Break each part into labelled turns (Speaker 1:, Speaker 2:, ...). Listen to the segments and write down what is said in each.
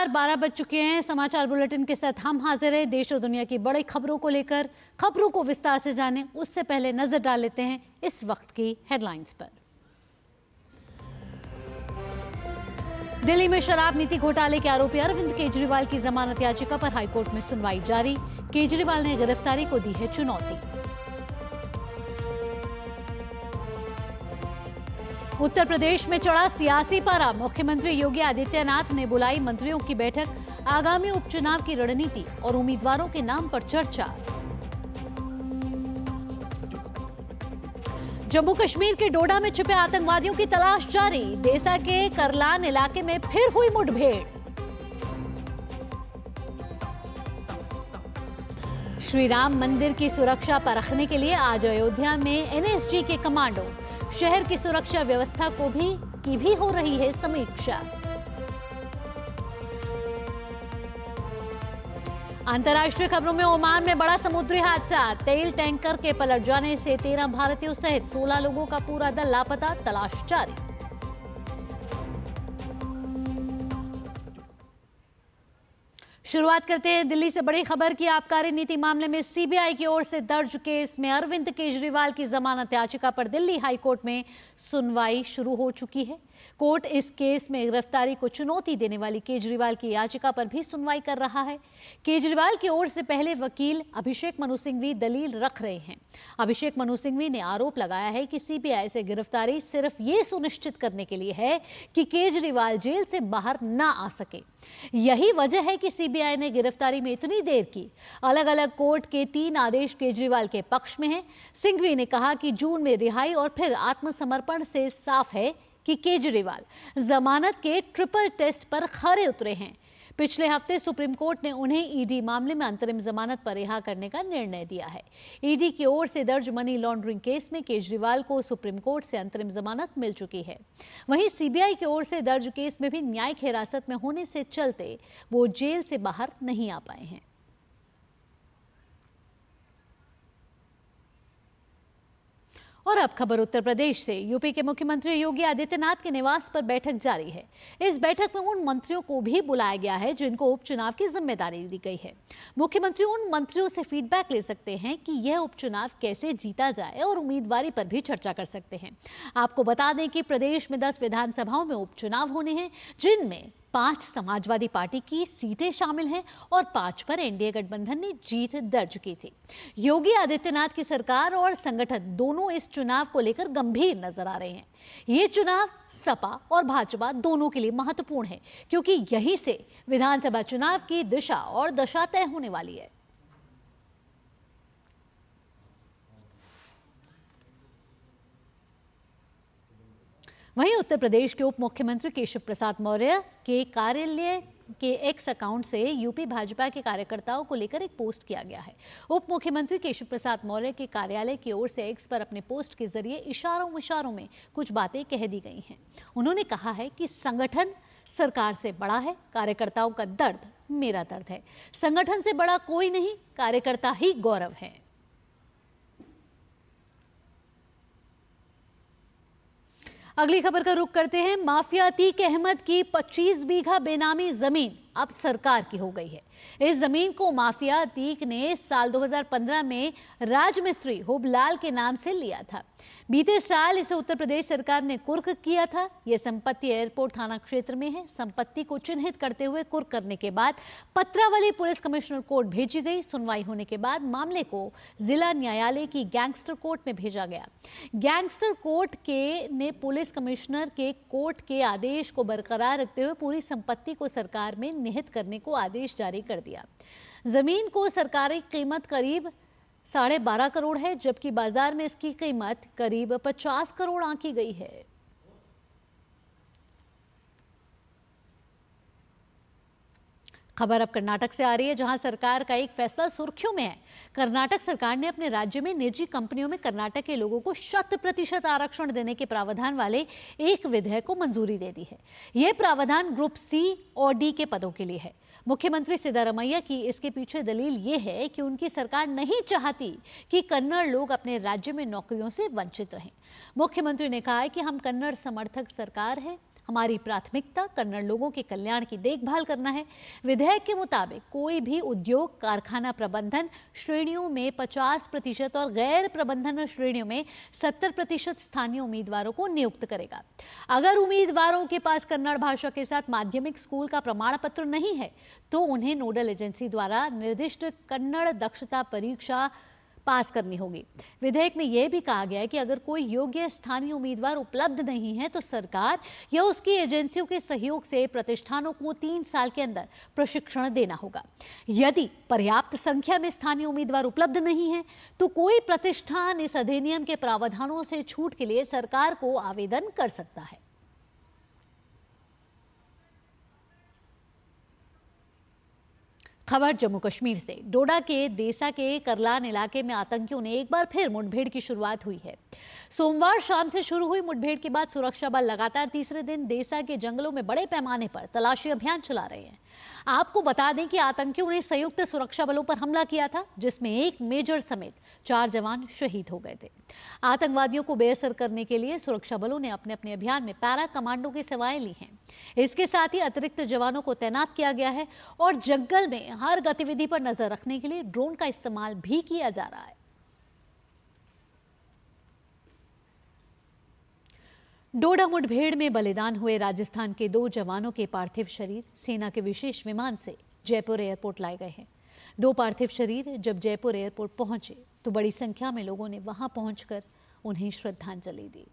Speaker 1: नमस्कार, 12 बज चुके हैं। समाचार बुलेटिन के साथ हम हाजिर हैं देश और दुनिया की बड़ी खबरों को लेकर। खबरों को विस्तार से जानें उससे पहले नजर डाल लेते हैं इस वक्त की हेडलाइंस पर। दिल्ली में शराब नीति घोटाले के आरोपी अरविंद केजरीवाल की जमानत याचिका पर हाईकोर्ट में सुनवाई जारी। केजरीवाल ने गिरफ्तारी को दी है चुनौती। उत्तर प्रदेश में चढ़ा सियासी पारा। मुख्यमंत्री योगी आदित्यनाथ ने बुलाई मंत्रियों की बैठक। आगामी उपचुनाव की रणनीति और उम्मीदवारों के नाम पर चर्चा। जम्मू कश्मीर के डोडा में छिपे आतंकवादियों की तलाश जारी। देसा के करलान इलाके में फिर हुई मुठभेड़। श्री राम मंदिर की सुरक्षा परखने के लिए आज अयोध्या में एनएसजी के कमांडो। शहर की सुरक्षा व्यवस्था की भी हो रही है समीक्षा। अंतर्राष्ट्रीय खबरों में ओमान में बड़ा समुद्री हादसा। तेल टैंकर के पलट जाने से 13 भारतीयों सहित 16 लोगों का पूरा दल लापता, तलाश जारी। शुरुआत करते हैं दिल्ली से बड़ी खबर की। आबकारी नीति मामले में सीबीआई की ओर से दर्ज केस में अरविंद केजरीवाल की जमानत याचिका पर दिल्ली हाईकोर्ट में सुनवाई शुरू हो चुकी है। कोर्ट इस केस में गिरफ्तारी को चुनौती देने वाली केजरीवाल की याचिका पर भी सुनवाई कर रहा है। केजरीवाल की ओर से पहले वकील अभिषेक मनु सिंघवी दलील रख रहे हैं। अभिषेक मनु सिंघवी ने आरोप लगाया है कि सीबीआई से गिरफ्तारी सिर्फ ये सुनिश्चित करने के लिए है कि केजरीवाल जेल से बाहर ना आ सके। यही वजह है कि सीबीआई ने गिरफ्तारी में इतनी देर की। अलग अलग कोर्ट के 3 आदेश केजरीवाल के पक्ष में हैं। सिंघवी ने कहा कि जून में रिहाई और फिर आत्मसमर्पण से साफ है कि केजरीवाल जमानत के ट्रिपल टेस्ट पर खरे उतरे हैं। पिछले हफ्ते सुप्रीम कोर्ट ने उन्हें ईडी मामले में अंतरिम जमानत पर रिहा करने का निर्णय दिया है। ईडी की ओर से दर्ज मनी लॉन्ड्रिंग केस में केजरीवाल को सुप्रीम कोर्ट से अंतरिम जमानत मिल चुकी है। वहीं सीबीआई की ओर से दर्ज केस में भी न्यायिक हिरासत में होने से चलते वो जेल से बाहर नहीं आ पाए हैं। और अब खबर उत्तर प्रदेश से। यूपी के मुख्यमंत्री योगी आदित्यनाथ के निवास पर बैठक जारी है। इस बैठक में उन मंत्रियों को भी बुलाया गया है जिनको उपचुनाव की जिम्मेदारी दी गई है। मुख्यमंत्री उन मंत्रियों से फीडबैक ले सकते हैं कि यह उपचुनाव कैसे जीता जाए और उम्मीदवारी पर भी चर्चा कर सकते हैं। आपको बता दें कि प्रदेश में 10 विधानसभाओं में उपचुनाव होने हैं, जिनमें 5 समाजवादी पार्टी की सीटें शामिल हैं और 5 पर एनडीए गठबंधन ने जीत दर्ज की थी। योगी आदित्यनाथ की सरकार और संगठन दोनों इस चुनाव को लेकर गंभीर नजर आ रहे हैं। ये चुनाव सपा और भाजपा दोनों के लिए महत्वपूर्ण है, क्योंकि यहीं से विधानसभा चुनाव की दिशा और दशा तय होने वाली है। वहीं उत्तर प्रदेश के उप मुख्यमंत्री केशव प्रसाद मौर्य के कार्यालय के एक्स अकाउंट से यूपी भाजपा के कार्यकर्ताओं को लेकर एक पोस्ट किया गया है। उप मुख्यमंत्री केशव प्रसाद मौर्य के कार्यालय की ओर से एक्स पर अपने पोस्ट के जरिए इशारों में कुछ बातें कह दी गई हैं। उन्होंने कहा है कि संगठन सरकार से बड़ा है, कार्यकर्ताओं का दर्द मेरा दर्द है। संगठन से बड़ा कोई नहीं, कार्यकर्ता ही गौरव है। अगली खबर का रुख करते हैं। माफिया अतीक अहमद की 25 बीघा बेनामी जमीन अब सरकार की हो गई है। इस जमीन को माफिया अतीक ने साल 2015 में राजमिस्त्री हुबलाल के नाम से लिया था। बीते साल इसे उत्तर प्रदेश सरकार ने कुर्क किया था। यह संपत्ति एयरपोर्ट थाना क्षेत्र में है। संपत्ति को चिन्हित करते हुए कुर्क करने के बाद पत्रावली पुलिस कमिश्नर कोर्ट भेजी गई। सुनवाई होने के बाद मामले को जिला न्यायालय की गैंगस्टर कोर्ट में भेजा गया। गैंगस्टर कोर्ट ने पुलिस कमिश्नर के कोर्ट के आदेश को बरकरार रखते हुए पूरी संपत्ति को सरकार में निहित करने को आदेश जारी कर दिया। जमीन को सरकारी कीमत करीब 12.5 करोड़ है, जबकि बाजार में इसकी कीमत करीब 50 करोड़ आंकी गई है। खबर अब कर्नाटक से आ रही है, जहां सरकार का एक फैसला सुर्खियों में है। कर्नाटक सरकार ने अपने राज्य में निजी कंपनियों में कर्नाटक के लोगों को 100% आरक्षण देने के प्रावधान वाले एक विधेयक को मंजूरी दे दी है। यह प्रावधान ग्रुप सी और डी के पदों के लिए है। मुख्यमंत्री सिद्धारमैया की इसके पीछे दलील ये है कि उनकी सरकार नहीं चाहती कि कन्नड़ लोग अपने राज्य में नौकरियों से वंचित रहें। मुख्यमंत्री ने कहा है कि हम कन्नड़ समर्थक सरकार है, हमारी प्राथमिकता कन्नड़ लोगों के कल्याण की देखभाल करना है। विधेयक के मुताबिक कोई भी उद्योग कारखाना प्रबंधन श्रेणियों में 50% और गैर प्रबंधन श्रेणियों में 70% स्थानीय उम्मीदवारों को नियुक्त करेगा। अगर उम्मीदवारों के पास कन्नड़ भाषा के साथ माध्यमिक स्कूल का प्रमाण पत्र नहीं है तो उन्हें नोडल एजेंसी द्वारा निर्दिष्ट कन्नड़ दक्षता परीक्षा पास करनी होगी। विधेयक में यह भी कहा गया है कि अगर कोई योग्य स्थानीय उम्मीदवार उपलब्ध नहीं है तो सरकार या उसकी एजेंसियों के सहयोग से प्रतिष्ठानों को 3 साल के अंदर प्रशिक्षण देना होगा। यदि पर्याप्त संख्या में स्थानीय उम्मीदवार उपलब्ध नहीं है तो कोई प्रतिष्ठान इस अधिनियम के प्रावधानों से छूट के लिए सरकार को आवेदन कर सकता है। खबर जम्मू कश्मीर से। डोडा के देसा के करलान इलाके में आतंकियों ने एक बार फिर मुठभेड़ की शुरुआत हुई है। सोमवार शाम से शुरू हुई मुठभेड़ के बाद सुरक्षा बल लगातार तीसरे दिन देसा के जंगलों में बड़े पैमाने पर तलाशी अभियान चला रहे हैं। आपको बता दें कि आतंकियों ने संयुक्त सुरक्षा बलों पर हमला किया था, जिसमें एक मेजर समेत 4 जवान शहीद हो गए थे। आतंकवादियों को बेअसर करने के लिए सुरक्षा बलों ने अपने अपने अभियान में पैरा कमांडो की सेवाएं ली हैं। इसके साथ ही अतिरिक्त जवानों को तैनात किया गया है और जंगल में हर गतिविधि पर नजर रखने के लिए ड्रोन का इस्तेमाल भी किया जा रहा है। डोडा मुठभेड़ में बलिदान हुए राजस्थान के 2 जवानों के पार्थिव शरीर सेना के विशेष विमान से जयपुर एयरपोर्ट लाए गए हैं। 2 पार्थिव शरीर जब जयपुर एयरपोर्ट पहुंचे तो बड़ी संख्या में लोगों ने वहां पहुंचकर उन्हें श्रद्धांजलि दी।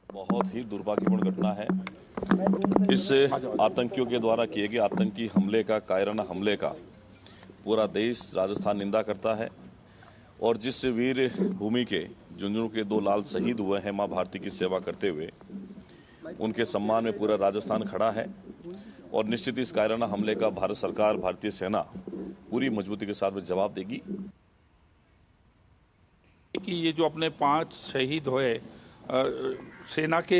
Speaker 2: बहुत ही दुर्भाग्यपूर्ण घटना है। इस आतंकियों के द्वारा किए गए आतंकी हमले का, कायराना हमले का पूरा देश राजस्थान निंदा करता है और जिस वीर भूमि के झुंझुनू के 2 लाल शहीद हुए हैं मां भारती की सेवा करते हुए, उनके सम्मान में पूरा राजस्थान खड़ा है और निश्चित इस कायराना हमले का भारत सरकार, भारतीय सेना पूरी मजबूती के साथ जवाब देगी।
Speaker 3: कि ये जो अपने 5 शहीद हुए, सेना के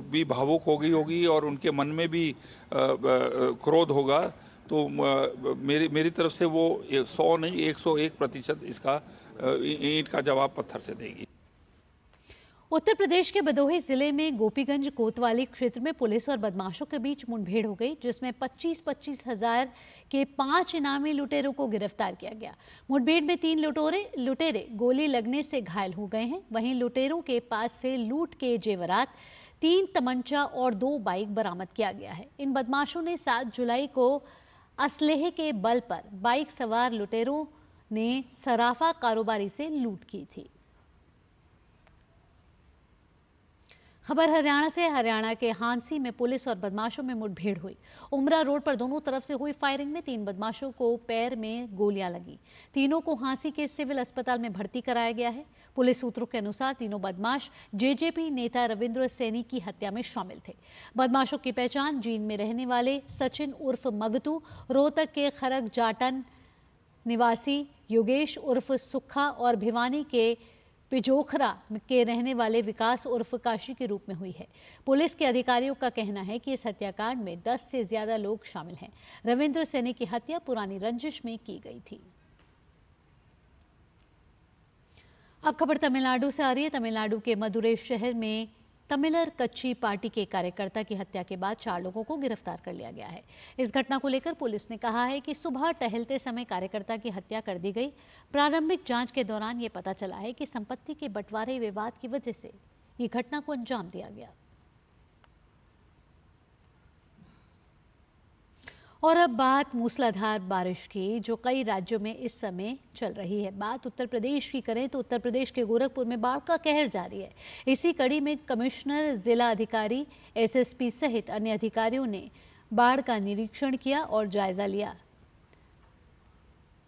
Speaker 3: भी भावुक हो गई होगी और उनके मन में भी क्रोध होगा, तो मेरी तरफ से वो 100 नहीं 101% इसका ईंट का जवाब पत्थर से देगी।
Speaker 1: उत्तर प्रदेश के भदोही जिले में गोपीगंज कोतवाली क्षेत्र में पुलिस और बदमाशों के बीच मुठभेड़ हो गई, जिसमें 25-25 हजार के 5 इनामी लुटेरों को गिरफ्तार किया गया। मुठभेड़ में 3 लुटेरे गोली लगने से घायल हो गए हैं। वहीं लुटेरों के पास से लूट के जेवरात, 3 तमंचा और 2 बाइक बरामद किया गया है। इन बदमाशों ने 7 जुलाई को असलहे के बल पर बाइक सवार लुटेरों ने सराफा कारोबारी से लूट की थी। खबर हरियाणा से। हरियाणा के हांसी में पुलिस और बदमाशों में मुठभेड़ हुई। उमरा रोड पर दोनों तरफ से हुई फायरिंग में 3 बदमाशों को पैर में गोलियां लगी। तीनों को हांसी के सिविल अस्पताल में भर्ती कराया गया है। पुलिस सूत्रों के अनुसार तीनों बदमाश जेजेपी नेता रविंद्र सैनी की हत्या में शामिल थे। बदमाशों की पहचान जींद में रहने वाले सचिन उर्फ मगतू, रोहतक के खरग जाटन निवासी योगेश उर्फ सुखा और भिवानी के पिजोखरा के रहने वाले विकास उर्फ काशी के रूप में हुई है। पुलिस के अधिकारियों का कहना है कि इस हत्याकांड में 10 से ज्यादा लोग शामिल हैं। रविंद्र सैनी की हत्या पुरानी रंजिश में की गई थी। अब खबर तमिलनाडु से आ रही है। तमिलनाडु के मदुरै शहर में तमिलर कच्ची पार्टी के कार्यकर्ता की हत्या के बाद 4 लोगों को गिरफ्तार कर लिया गया है। इस घटना को लेकर पुलिस ने कहा है कि सुबह टहलते समय कार्यकर्ता की हत्या कर दी गई। प्रारंभिक जांच के दौरान ये पता चला है कि संपत्ति के बंटवारे विवाद की वजह से ये घटना को अंजाम दिया गया। और अब बात मूसलाधार बारिश की, जो कई राज्यों में इस समय चल रही है। बात उत्तर प्रदेश की करें तो उत्तर प्रदेश के गोरखपुर में बाढ़ का कहर जारी है। इसी कड़ी में कमिश्नर, जिला अधिकारी, एसएसपी सहित अन्य अधिकारियों ने बाढ़ का निरीक्षण किया और जायजा लिया।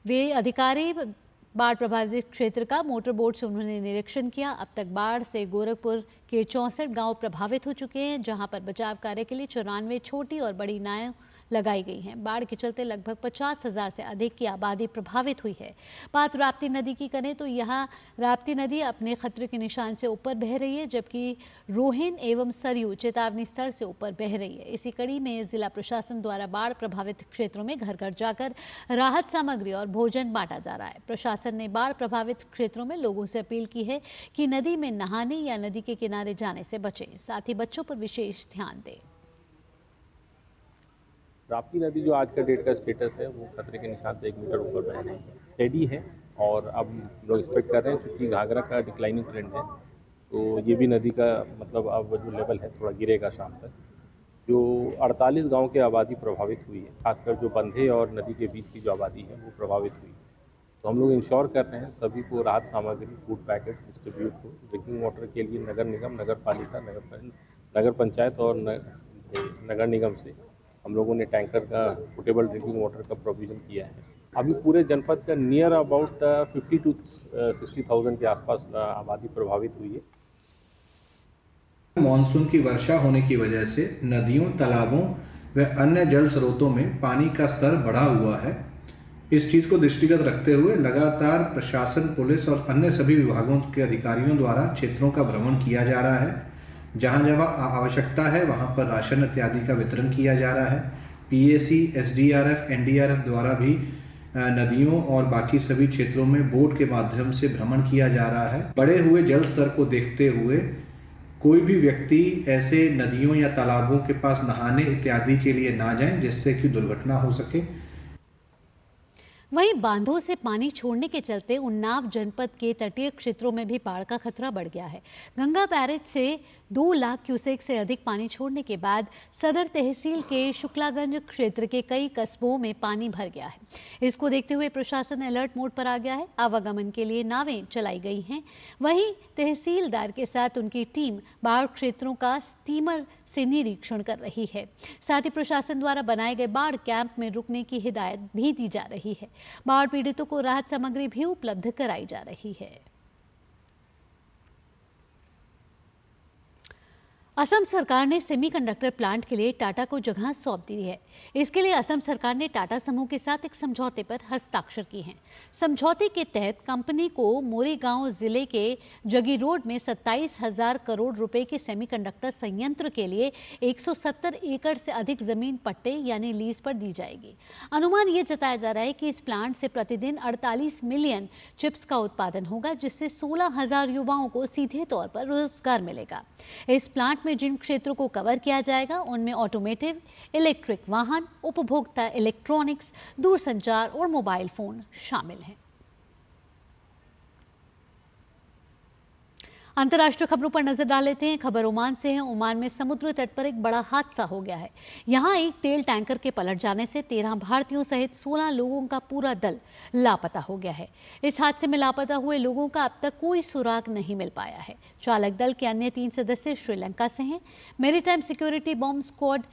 Speaker 1: वे अधिकारी बाढ़ प्रभावित क्षेत्र का मोटर बोट से उन्होंने निरीक्षण किया। अब तक बाढ़ से गोरखपुर के 64 गांव प्रभावित हो चुके हैं, जहां पर बचाव कार्य के लिए 94 छोटी और बड़ी नावें लगाई गई हैं। बाढ़ के चलते लगभग 50,000 से अधिक की आबादी प्रभावित हुई है। बात राप्ती नदी की करें तो यहाँ राप्ती नदी अपने खतरे के निशान से ऊपर बह रही है, जबकि रोहिन एवं सरयू चेतावनी स्तर से ऊपर बह रही है। इसी कड़ी में जिला प्रशासन द्वारा बाढ़ प्रभावित क्षेत्रों में घर घर जाकर राहत सामग्री और भोजन बांटा जा रहा है। प्रशासन ने बाढ़ प्रभावित क्षेत्रों में लोगों से अपील की है कि नदी में नहाने या नदी के किनारे जाने से बचें, साथ ही बच्चों पर विशेष ध्यान दें।
Speaker 4: राप्ती नदी जो आज का डेट का स्टेटस है वो खतरे के निशान से 1 मीटर ऊपर बह रही है, स्टेडी है। और अब लोग एक्सपेक्ट कर रहे हैं क्योंकि घाघरा का डिक्लाइनिंग ट्रेंड है, तो ये भी नदी का मतलब अब जो लेवल है थोड़ा गिरेगा शाम तक। जो 48 गांव की आबादी प्रभावित हुई है, खासकर जो बंधे और नदी के बीच की जो आबादी है वो प्रभावित हुई है। तो हम लोग इंश्योर कर रहे हैं सभी को राहत सामग्री, फूड पैकेट डिस्ट्रीब्यूट हो। ड्रिंकिंग वाटर के लिए नगर निगम, नगर पालिका, नगर पंचायत और नगर निगम से हम लोगों ने टैंकर का पोर्टेबल ड्रिंकिंग वाटर का प्रोविज़न किया है। अभी पूरे जनपद का नियर अबाउट 50 to 60,000 के आसपास आबादी प्रभावित हुई है।
Speaker 5: मानसून की वर्षा होने की वजह से नदियों, तालाबों व अन्य जल स्रोतों में पानी का स्तर बढ़ा हुआ है। इस चीज़ को दृष्टिगत रखते हुए लगातार प्रशासन, पुलिस और अन्य सभी विभागों के अधिकारियों द्वारा क्षेत्रों का भ्रमण किया जा रहा है। जहां जहां आवश्यकता है वहां पर राशन इत्यादि का वितरण किया जा रहा है। पीएसी, एसडीआरएफ, एनडीआरएफ द्वारा भी नदियों और बाकी सभी क्षेत्रों में बोट के माध्यम से भ्रमण किया जा रहा है। बढ़े हुए जल स्तर को देखते हुए कोई भी व्यक्ति ऐसे नदियों या तालाबों के पास नहाने इत्यादि के लिए ना जाएं, जिससे कि दुर्घटना हो सके।
Speaker 1: वहीं बांधों से पानी छोड़ने के चलते उन्नाव जनपद के तटीय क्षेत्रों में भी बाढ़ का खतरा बढ़ गया है। गंगा बैरेज से 2 लाख क्यूसेक से अधिक पानी छोड़ने के बाद सदर तहसील के शुक्लागंज क्षेत्र के कई कस्बों में पानी भर गया है। इसको देखते हुए प्रशासन अलर्ट मोड पर आ गया है। आवागमन के लिए नावें चलाई गई हैं। वहीं तहसीलदार के साथ उनकी टीम बाढ़ क्षेत्रों का स्टीमर से निरीक्षण कर रही है। साथ ही प्रशासन द्वारा बनाए गए बाढ़ कैंप में रुकने की हिदायत भी दी जा रही है। बाढ़ पीड़ितों को राहत सामग्री भी उपलब्ध कराई जा रही है। असम सरकार ने सेमीकंडक्टर प्लांट के लिए टाटा को जगह सौंप दी है। इसके लिए असम सरकार ने टाटा समूह के साथ एक समझौते पर हस्ताक्षर किए हैं। समझौते के तहत कंपनी को मोरीगांव जिले के जगी रोड में 27,000 करोड़ रुपए के सेमीकंडक्टर संयंत्र के लिए 170 एकड़ से अधिक जमीन पट्टे यानी लीज पर दी जाएगी। अनुमान ये जताया जा रहा है कि इस प्लांट से प्रतिदिन 48 मिलियन चिप्स का उत्पादन होगा, जिससे 16,000 युवाओं को सीधे तौर पर रोजगार मिलेगा। इस प्लांट में जिन क्षेत्रों को कवर किया जाएगा उनमें ऑटोमेटिव, इलेक्ट्रिक वाहन, उपभोक्ता इलेक्ट्रॉनिक्स, दूरसंचार और मोबाइल फोन शामिल हैं। अंतर्राष्ट्रीय खबरों पर नजर डाल लेते हैं। खबर ओमान से है। ओमान में समुद्र तट पर एक बड़ा हादसा हो गया है। यहां एक तेल टैंकर के पलट जाने से 13 भारतीयों सहित 16 लोगों का पूरा दल लापता हो गया है। इस हादसे में लापता हुए लोगों का अब तक कोई सुराग नहीं मिल पाया है। चालक दल के अन्य 3 सदस्य श्रीलंका से हैं। Maritime security bomb squad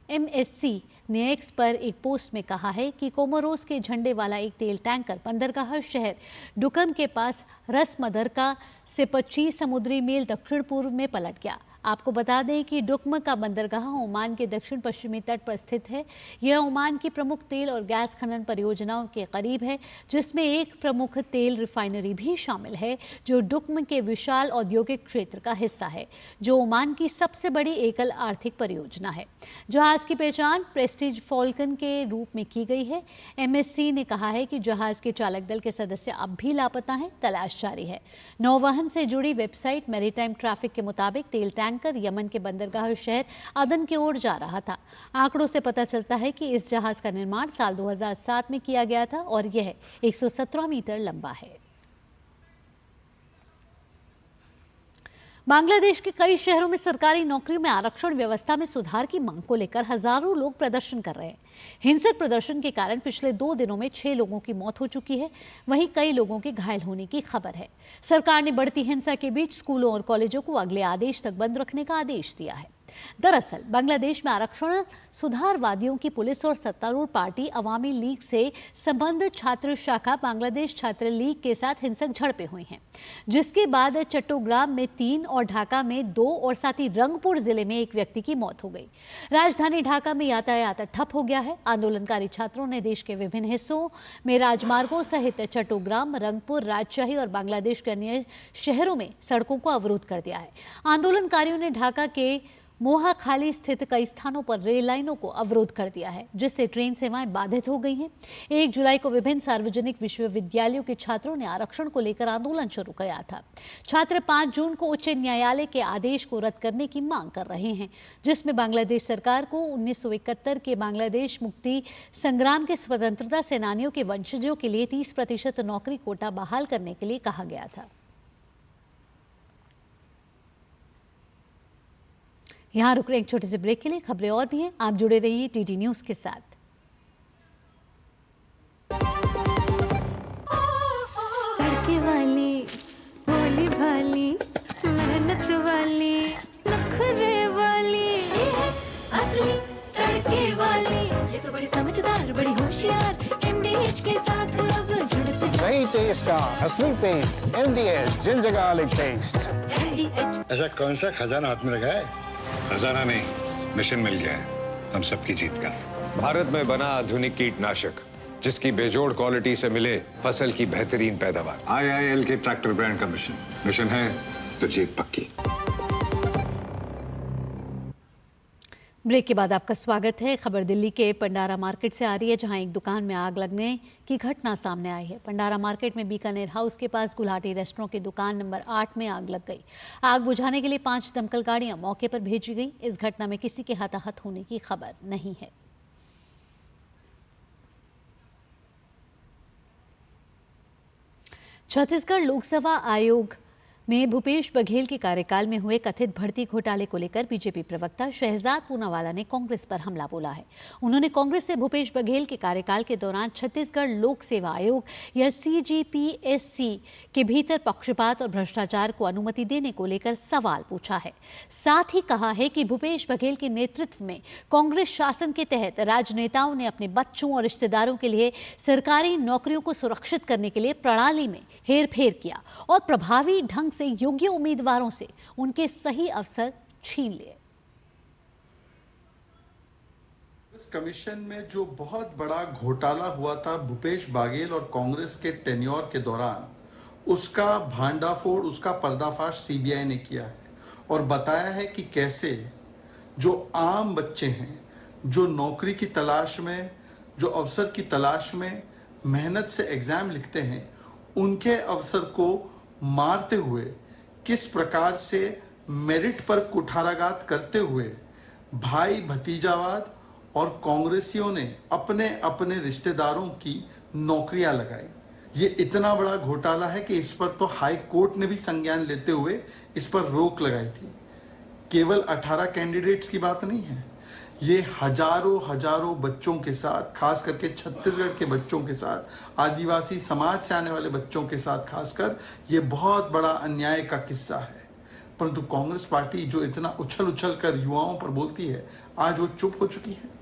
Speaker 1: MSC ने एक्स पर एक पोस्ट में कहा है कि कोमोरोस के झंडे वाला एक तेल टैंकर बंदरगाह शहर डुकम के पास रसमदरका से 25 समुद्री मील दक्षिण पूर्व में पलट गया। आपको बता दें कि डुकम का बंदरगाह ओमान के दक्षिण पश्चिमी तट पर स्थित है। यह ओमान की प्रमुख तेल और गैस खनन परियोजनाओं के करीब है, जिसमें एक प्रमुख तेल रिफाइनरी भी शामिल है, जो डुकम के विशाल औद्योगिक क्षेत्र का हिस्सा है, जो ओमान की सबसे बड़ी एकल आर्थिक परियोजना है। जहाज की पहचान प्रेस्टीज फॉल्कन के रूप में की गई है। MSC ने कहा है कि जहाज के चालक दल के सदस्य अब भी लापता हैं। तलाश जारी है। नौवहन से जुड़ी वेबसाइट मैरीटाइम ट्रैफिक के मुताबिक तेल टैंकर यमन के बंदरगाह शहर अदन की ओर जा रहा था। आंकड़ों से पता चलता है कि इस जहाज का निर्माण साल 2007 में किया गया था और यह 117 मीटर लंबा है। बांग्लादेश के कई शहरों में सरकारी नौकरियों में आरक्षण व्यवस्था में सुधार की मांग को लेकर हजारों लोग प्रदर्शन कर रहे हैं। हिंसक प्रदर्शन के कारण पिछले 2 दिनों में 6 लोगों की मौत हो चुकी है। वहीं कई लोगों के घायल होने की खबर है। सरकार ने बढ़ती हिंसा के बीच स्कूलों और कॉलेजों को अगले आदेश तक बंद रखने का आदेश दिया है। दरअसल बांग्लादेश में आरक्षण सुधारवादियों की पुलिस और सत्तारूढ़ पार्टी अवामी लीग से संबद्ध छात्र शाखा बांग्लादेश छात्र लीग के साथ हिंसक झड़पें हुई हैं, जिसके बाद चट्टोग्राम में 3 और ढाका में 2 और साथ ही रंगपुर जिले में 1 व्यक्ति की मौत हो गई। राजधानी ढाका में यातायात ठप हो गया है। आंदोलनकारी छात्रों ने देश के विभिन्न हिस्सों में राजमार्गों सहित चट्टोग्राम, रंगपुर, राजशाही और बांग्लादेश के अन्य शहरों में सड़कों को अवरुद्ध कर दिया है। आंदोलनकारियों ने ढाका के मोहाखाली स्थित कई स्थानों पर रेल लाइनों को अवरुद्ध कर दिया है, जिससे ट्रेन सेवाएं बाधित हो गई हैं। 1 जुलाई को विभिन्न सार्वजनिक विश्वविद्यालयों के छात्रों ने आरक्षण को लेकर आंदोलन शुरू किया था। छात्र 5 जून को उच्च न्यायालय के आदेश को रद्द करने की मांग कर रहे हैं, जिसमें बांग्लादेश सरकार को 1971 के बांग्लादेश मुक्ति संग्राम के स्वतंत्रता सेनानियों के वंशजों के लिए 30% नौकरी कोटा बहाल करने के लिए कहा गया था। यहाँ रुक रहे एक छोटे से ब्रेक के लिए। खबरें और भी हैं, आप जुड़े रहिए टीटी न्यूज के साथ।
Speaker 6: तड़के वाली, भोली भाली, मेहनत वाली, नखरे वाली, ये है असली तड़के वाली। ये तो बड़ी समझदार, बड़ी होशियार, MDH के साथ अब जुड़ते
Speaker 7: नई टेस्ट का असली taste, MDH ginger garlic taste.
Speaker 6: MDH।
Speaker 8: ऐसा कौन सा खजाना हाथ में लगा है?
Speaker 9: खजाना नहीं, मिशन मिल गया है हम सबकी जीत का।
Speaker 10: भारत में बना आधुनिक कीटनाशक जिसकी बेजोड़ क्वालिटी से मिले फसल की बेहतरीन पैदावार।
Speaker 9: IIL के ट्रैक्टर ब्रांड का मिशन है तो जीत पक्की।
Speaker 1: ब्रेक के बाद आपका स्वागत है। खबर दिल्ली के पंडारा मार्केट से आ रही है, जहां एक दुकान में आग लगने की घटना सामने आई है। पंडारा मार्केट में बीकानेर हाउस के पास गुलाटी रेस्टोरेंट की दुकान नंबर 8 में आग लग गई। आग बुझाने के लिए 5 दमकल गाड़ियां मौके पर भेजी गई। इस घटना में किसी के हताहत होने की खबर नहीं है। छत्तीसगढ़ लोकसभा आयोग में भूपेश बघेल के कार्यकाल में हुए कथित भर्ती घोटाले को लेकर बीजेपी प्रवक्ता शहजाद पूनावाला ने कांग्रेस पर हमला बोला है। उन्होंने कांग्रेस से भूपेश बघेल के कार्यकाल के दौरान छत्तीसगढ़ लोक सेवा आयोग या CGPSC के भीतर पक्षपात और भ्रष्टाचार को अनुमति देने को लेकर सवाल पूछा है। साथ ही कहा है कि भूपेश बघेल के नेतृत्व में कांग्रेस शासन के तहत राजनेताओं ने अपने बच्चों और रिश्तेदारों के लिए सरकारी नौकरियों को सुरक्षित करने के लिए प्रणाली में हेरफेर किया और प्रभावी ढंग से योग्य उम्मीदवारों से उनके सही अवसर छीन लिए।
Speaker 11: इस कमीशन में जो बहुत बड़ा घोटाला हुआ था भूपेश बघेल और कांग्रेस के टेन्योर के दौरान, उसका भांडाफोड़, उसका पर्दाफाश CBI ने किया है और बताया है कि कैसे जो आम बच्चे हैं, जो नौकरी की तलाश में, जो अवसर की तलाश में मेहनत से एग्जाम लिखते हैं, उनके अवसर को मारते हुए किस प्रकार से मेरिट पर कुठाराघात करते हुए भाई भतीजावाद और कांग्रेसियों ने अपने अपने रिश्तेदारों की नौकरियां लगाई। ये इतना बड़ा घोटाला है कि इस पर तो हाई कोर्ट ने भी संज्ञान लेते हुए इस पर रोक लगाई थी। केवल 18 कैंडिडेट्स की बात नहीं है, ये हजारों बच्चों के साथ, खास करके छत्तीसगढ़ के बच्चों के साथ, आदिवासी समाज से आने वाले बच्चों के साथ खासकर, ये बहुत बड़ा अन्याय का किस्सा है। परंतु कांग्रेस पार्टी जो इतना उछल कर युवाओं पर बोलती है, आज वो चुप हो चुकी है।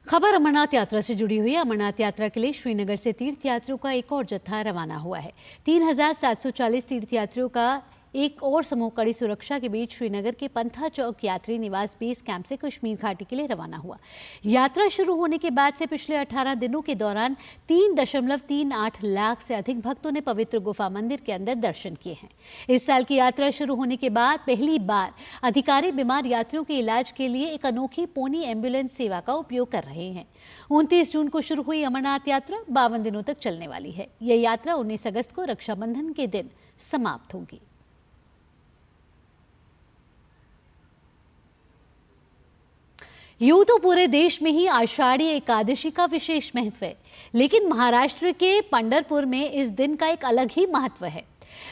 Speaker 1: खबर अमरनाथ यात्रा से जुड़ी हुई है। अमरनाथ यात्रा के लिए श्रीनगर से तीर्थयात्रियों का एक और जत्था रवाना हुआ है। 3740 तीर्थयात्रियों का एक और समूह कड़ी सुरक्षा के बीच श्रीनगर के पंथा चौक यात्री निवास बेस कैंप से कश्मीर घाटी के लिए रवाना हुआ। यात्रा शुरू होने के बाद से पिछले 18 दिनों के दौरान 3.38 लाख से अधिक भक्तों ने पवित्र गुफा मंदिर के अंदर दर्शन किए हैं। इस साल की यात्रा शुरू होने के बाद पहली बार अधिकारी बीमार यात्रियों के इलाज के लिए एक अनोखी पोनी एम्बुलेंस सेवा का उपयोग कर रहे हैं। 29 जून को शुरू हुई अमरनाथ यात्रा 52 दिनों तक चलने वाली है। यह यात्रा 19 अगस्त को रक्षाबंधन के दिन समाप्त होगी। यूं तो पूरे देश में ही आषाढ़ी एकादशी का विशेष महत्व है, लेकिन महाराष्ट्र के पंढरपुर में इस दिन का एक अलग ही महत्व है।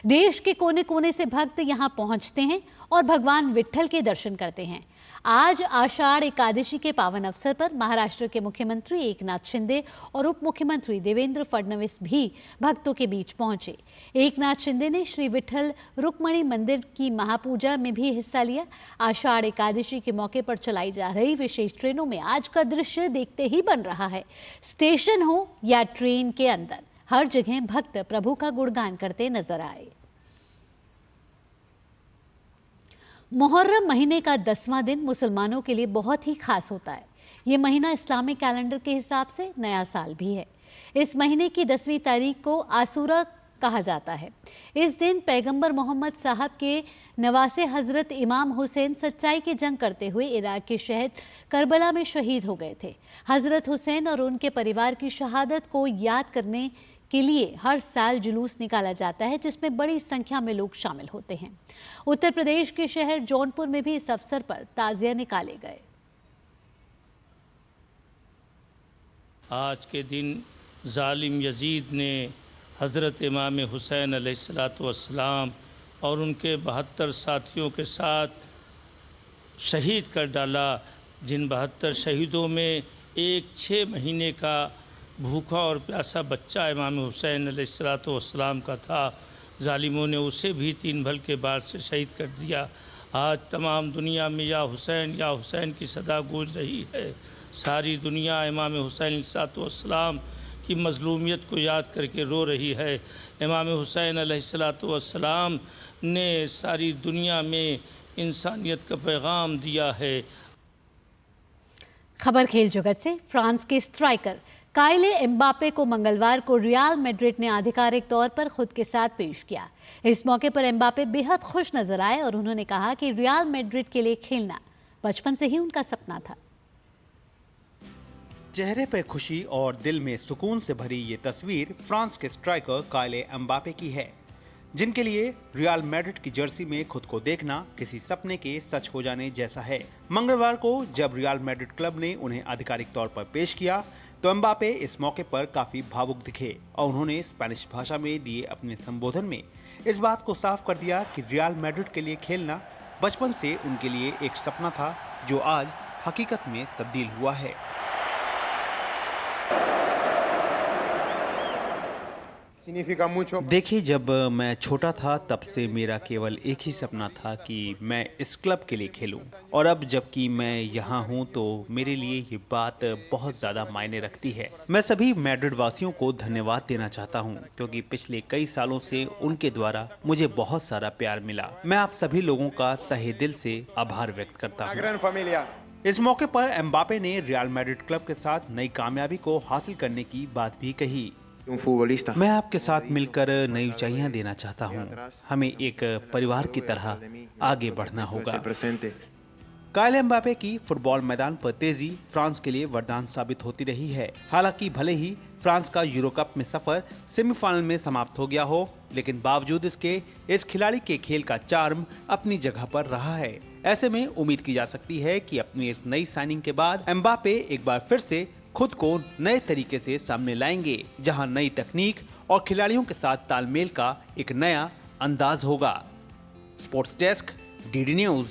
Speaker 1: देश के कोने कोने से भक्त यहां पहुंचते हैं और भगवान विट्ठल के दर्शन करते हैं। आज आषाढ़ एकादशी के पावन अवसर पर महाराष्ट्र के मुख्यमंत्री एकनाथ शिंदे और उप मुख्यमंत्री देवेंद्र फडणवीस भी भक्तों के बीच पहुंचे। एकनाथ शिंदे ने श्री विठल रुक्मणी मंदिर की महापूजा में भी हिस्सा लिया। आषाढ़ एकादशी के मौके पर चलाई जा रही विशेष ट्रेनों में आज का दृश्य देखते ही बन रहा है। स्टेशन हो या ट्रेन के अंदर, हर जगह भक्त प्रभु का गुणगान करते नजर आए। मुहर्रम महीने का 10वां दिन मुसलमानों के लिए बहुत ही खास होता है। ये महीना इस्लामिक कैलेंडर के हिसाब से नया साल भी है। इस महीने की 10वीं तारीख को आशूरा कहा जाता है। इस दिन पैगंबर मोहम्मद साहब के नवासे हजरत इमाम हुसैन सच्चाई की जंग करते हुए इराक के शहर करबला में शहीद हो गए थे। हजरत हुसैन और उनके परिवार की शहादत को याद करने के लिए हर साल जुलूस निकाला जाता है, जिसमें बड़ी संख्या में लोग शामिल होते हैं। उत्तर प्रदेश के शहर जौनपुर में भी इस अवसर पर ताजिया निकाले गए।
Speaker 12: आज के दिन जालिम यजीद ने हज़रत इमाम हुसैन अलैहिस्सलाम और उनके 72 साथियों के साथ शहीद कर डाला। जिन 72 शहीदों में एक 6 महीने का भूखा और प्यासा बच्चा इमाम हुसैन अलैहिस्सलाम का था। जालिमों ने उसे भी 3 भल के बार से शहीद कर दिया। आज तमाम दुनिया में या हुसैन की सदा गूंज रही है। सारी दुनिया इमाम हुसैन अलैहिस्सलाम की मज़लूमियत को याद करके रो रही है। इमाम हुसैन अलैहिस्सलाम ने सारी दुनिया में इंसानियत का पैगाम दिया है।
Speaker 1: खबर खेल जगत से, फ्रांस के स्ट्राइकर काइले एम्बापे को मंगलवार को रियल मैड्रिड ने आधिकारिक तौर पर खुद के साथ पेश किया। इस मौके पर एम्बापे बेहद खुश नजर आए और उन्होंने कहा कि रियल मैड्रिड के लिए खेलना बचपन से ही उनका सपना था।
Speaker 13: चेहरे पर खुशी और दिल में सुकून से भरी ये तस्वीर फ्रांस के स्ट्राइकर काइले एम्बापे की है, जिनके लिए रियल मैड्रिड की जर्सी में खुद को देखना किसी सपने के सच हो जाने जैसा है। मंगलवार को जब रियल मैड्रिड क्लब ने उन्हें आधिकारिक तौर पर पेश किया तो एम्बापे इस मौके पर काफी भावुक दिखे और उन्होंने स्पेनिश भाषा में दिए अपने संबोधन में इस बात को साफ कर दिया कि रियल मैड्रिड के लिए खेलना बचपन से उनके लिए एक सपना था, जो आज हकीकत में तब्दील हुआ है। देखिए, जब मैं छोटा था तब से मेरा केवल एक ही सपना था कि मैं इस क्लब के लिए खेलूं, और अब जबकि मैं यहाँ हूँ तो मेरे लिए ये बात बहुत ज़्यादा मायने रखती है। मैं सभी मैड्रिड वासियों को धन्यवाद देना चाहता हूँ, क्योंकि पिछले कई सालों से उनके द्वारा मुझे बहुत सारा प्यार मिला। मैं आप सभी लोगों का तहे दिल से आभार व्यक्त करता हूँ। इस मौके पर एम्बापे ने रियल मैड्रिड क्लब के साथ नई कामयाबी को हासिल करने की बात भी कही। मैं आपके साथ मिलकर नई ऊंचाइयां देना चाहता हूं। हमें एक परिवार की तरह आगे बढ़ना होगा। काइले एम्बापे की फुटबॉल मैदान पर तेजी फ्रांस के लिए वरदान साबित होती रही है। हालांकि भले ही फ्रांस का यूरो कप में सफर सेमीफाइनल में समाप्त हो गया हो, लेकिन बावजूद इसके इस खिलाड़ी के खेल का चार्म अपनी जगह पर रहा है। ऐसे में उम्मीद की जा सकती है कि अपनी इस नई साइनिंग के बाद एम्बापे एक बार फिर से खुद को नए तरीके से सामने लाएंगे, जहां नई तकनीक और खिलाड़ियों के साथ तालमेल का एक नया अंदाज होगा। Sports desk, DD news.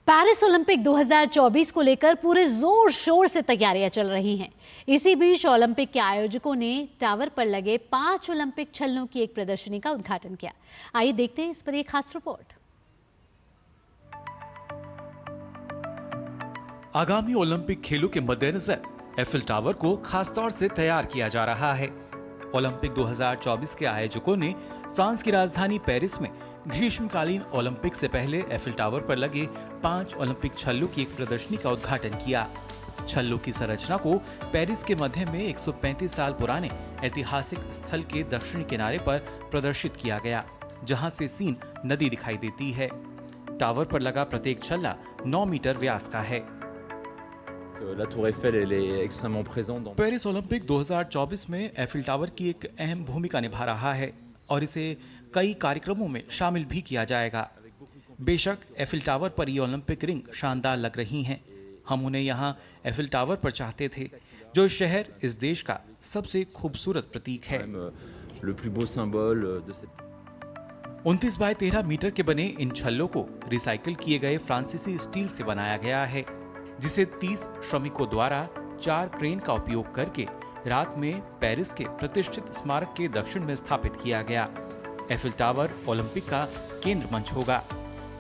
Speaker 1: Paris Olympic 2024 को लेकर पूरे जोर शोर से तैयारियां चल रही हैं। इसी बीच ओलंपिक के आयोजकों ने टावर पर लगे 5 ओलंपिक छल्लों की एक प्रदर्शनी का उद्घाटन किया। आइए देखते हैं इस पर एक खास रिपोर्ट।
Speaker 14: आगामी ओलंपिक खेलों के मद्देनजर एफिल टावर को खासतौर से तैयार किया जा रहा है। ओलंपिक 2024 के आयोजकों ने फ्रांस की राजधानी पेरिस में ग्रीष्मकालीन ओलंपिक से पहले एफिल टावर पर लगे 5 ओलंपिक छल्लों की एक प्रदर्शनी का उद्घाटन किया। छल्लों की संरचना को पेरिस के मध्य में 135 साल पुराने ऐतिहासिक स्थल के दक्षिणी किनारे पर प्रदर्शित किया गया, जहां से सीन नदी दिखाई देती है। टावर पर लगा प्रत्येक छल्ला 9 मीटर व्यास का है।
Speaker 15: La Tour Eiffel elle est extrêmement présente dans
Speaker 14: Paris Olympic 2024 में एफिल टावर की एक अहम भूमिका निभा रहा है और इसे कई कार्यक्रमों में शामिल भी किया जाएगा। बेशक एफिल टावर पर ये ओलंपिक रिंग शानदार लग रही हैं। हम उन्हें यहाँ एफिल टावर पर चाहते थे, जो शहर इस देश का सबसे खूबसूरत प्रतीक है। 29 बाय 13 मीटर के बने इन छल्लों को रिसाइकिल किए गए फ्रांसीसी स्टील से बनाया गया है, जिसे 30 श्रमिकों द्वारा 4 क्रेन का उपयोग करके रात में पेरिस के प्रतिष्ठित स्मारक के दक्षिण में स्थापित किया गया। एफिल टावर ओलंपिक का केंद्र मंच होगा।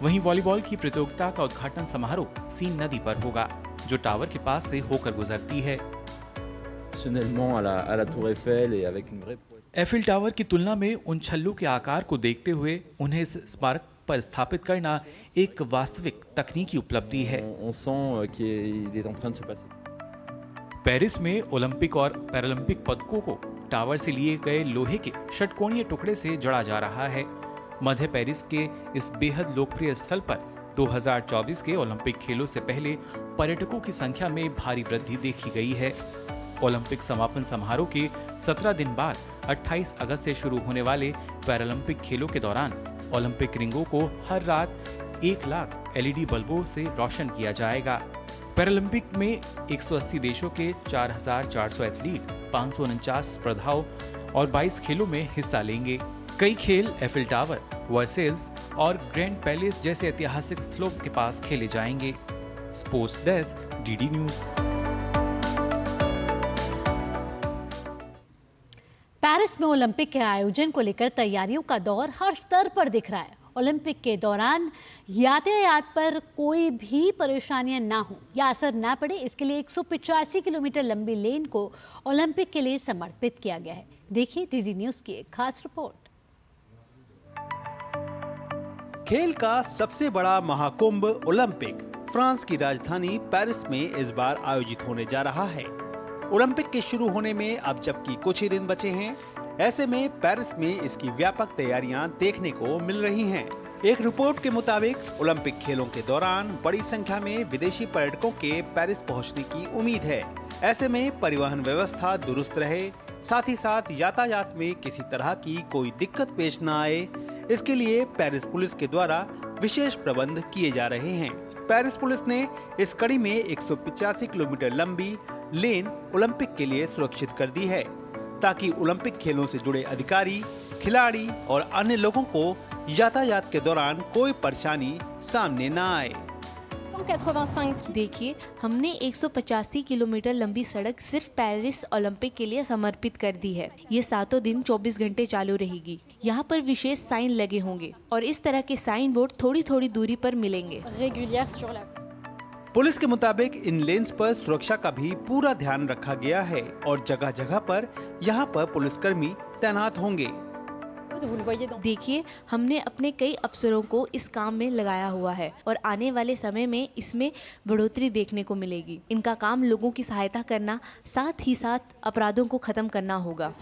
Speaker 14: वहीं वॉलीबॉल की प्रतियोगिता का उद्घाटन समारोह सीन नदी पर होगा, जो टावर के पास से होकर गुजरती है। एफिल टावर की तुलना में उन छल्लों के आकार को देखते हुए उन्हें इस स्मारक पर स्थापित करना एक वास्तविक तकनीकी उपलब्धि है। पेरिस में ओलंपिक और पैरालंपिक पदकों को टावर से लिए गए लोहे के षटकोणीय टुकड़े से जड़ा जा रहा है। मध्य पेरिस के इस बेहद लोकप्रिय स्थल पर 2024 के ओलंपिक खेलों से पहले पर्यटकों की संख्या में भारी वृद्धि देखी गई है। ओलंपिक समापन समारोह के 17 दिन बाद 28 अगस्त से शुरू होने वाले पैरालंपिक खेलों के दौरान ओलंपिक रिंगों को हर रात 1 लाख LED बल्बों से रोशन किया जाएगा। पैरालंपिक में 180 देशों के 4,400 एथलीट 549 स्पर्धाओं और 22 खेलों में हिस्सा लेंगे। कई खेल एफिल टावर, वर्सेल्स और ग्रैंड पैलेस जैसे ऐतिहासिक स्थलों के पास खेले जाएंगे। Sports desk, DD news.
Speaker 1: Paris में ओलंपिक के आयोजन को लेकर तैयारियों का दौर हर स्तर पर दिख रहा है। ओलंपिक के दौरान यातायात पर कोई भी परेशानियां ना हो या असर ना पड़े, इसके लिए 185 किलोमीटर लंबी लेन को ओलंपिक के लिए समर्पित किया गया है। देखिए DD न्यूज की एक खास रिपोर्ट।
Speaker 13: खेल का सबसे बड़ा महाकुंभ ओलंपिक फ्रांस की राजधानी पेरिस में इस बार आयोजित होने जा रहा है। ओलंपिक के शुरू होने में अब जबकि कुछ ही दिन बचे हैं, ऐसे में पेरिस में इसकी व्यापक तैयारियां देखने को मिल रही हैं। एक रिपोर्ट के मुताबिक ओलंपिक खेलों के दौरान बड़ी संख्या में विदेशी पर्यटकों के पेरिस पहुंचने की उम्मीद है। ऐसे में परिवहन व्यवस्था दुरुस्त रहे, साथ ही साथ यातायात में किसी तरह की कोई दिक्कत पेश न आए, इसके लिए पेरिस पुलिस के द्वारा विशेष प्रबंध किए जा रहे हैं। पेरिस पुलिस ने इस कड़ी में 185 किलोमीटर लंबी लेन ओलंपिक के लिए सुरक्षित कर दी है, ताकि ओलंपिक खेलों से जुड़े अधिकारी, खिलाड़ी और अन्य लोगों को यातायात के दौरान कोई परेशानी सामने न आए।
Speaker 16: देखिए, हमने 185 किलोमीटर लंबी सड़क सिर्फ पेरिस ओलंपिक के लिए समर्पित कर दी है। ये 7 दिन 24 घंटे चालू रहेगी। यहाँ पर विशेष साइन लगे होंगे और इस तरह के साइन बोर्ड थोड़ी थोड़ी दूरी पर मिलेंगे।
Speaker 13: पुलिस के मुताबिक इन लेन्स पर सुरक्षा का भी पूरा ध्यान रखा गया है और जगह जगह पर यहाँ पर पुलिसकर्मी तैनात होंगे।
Speaker 16: देखिए, हमने अपने कई अफसरों को इस काम में लगाया हुआ है और आने वाले समय में इसमें बढ़ोतरी देखने को मिलेगी। इनका काम लोगों की सहायता करना, साथ ही साथ अपराधों को खत्म करना होगा।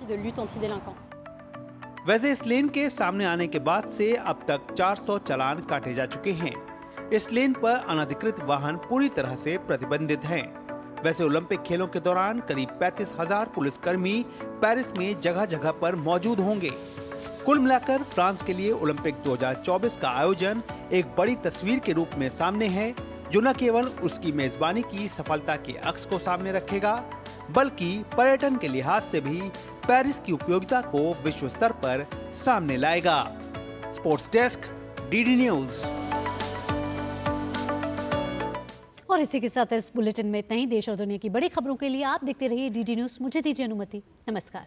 Speaker 13: वैसे इस लेन के सामने आने के बाद से अब तक 400 चालान काटे जा चुके हैं। इस लेन पर अनधिकृत वाहन पूरी तरह से प्रतिबंधित हैं। वैसे ओलंपिक खेलों के दौरान करीब 35,000 पुलिसकर्मी पेरिस में जगह जगह पर मौजूद होंगे। कुल मिलाकर फ्रांस के लिए ओलंपिक 2024 का आयोजन एक बड़ी तस्वीर के रूप में सामने है, जो न केवल उसकी मेजबानी की सफलता के अक्स को सामने रखेगा, बल्कि पर्यटन के लिहाज से भी पेरिस की उपयोगिता को विश्व स्तर पर सामने लाएगा। Sports desk, DD news.
Speaker 1: और इसी के साथ इस बुलेटिन में इतना ही। देश और दुनिया की बड़ी खबरों के लिए आप देखते रहिए DD न्यूज। मुझे दीजिए अनुमति। नमस्कार।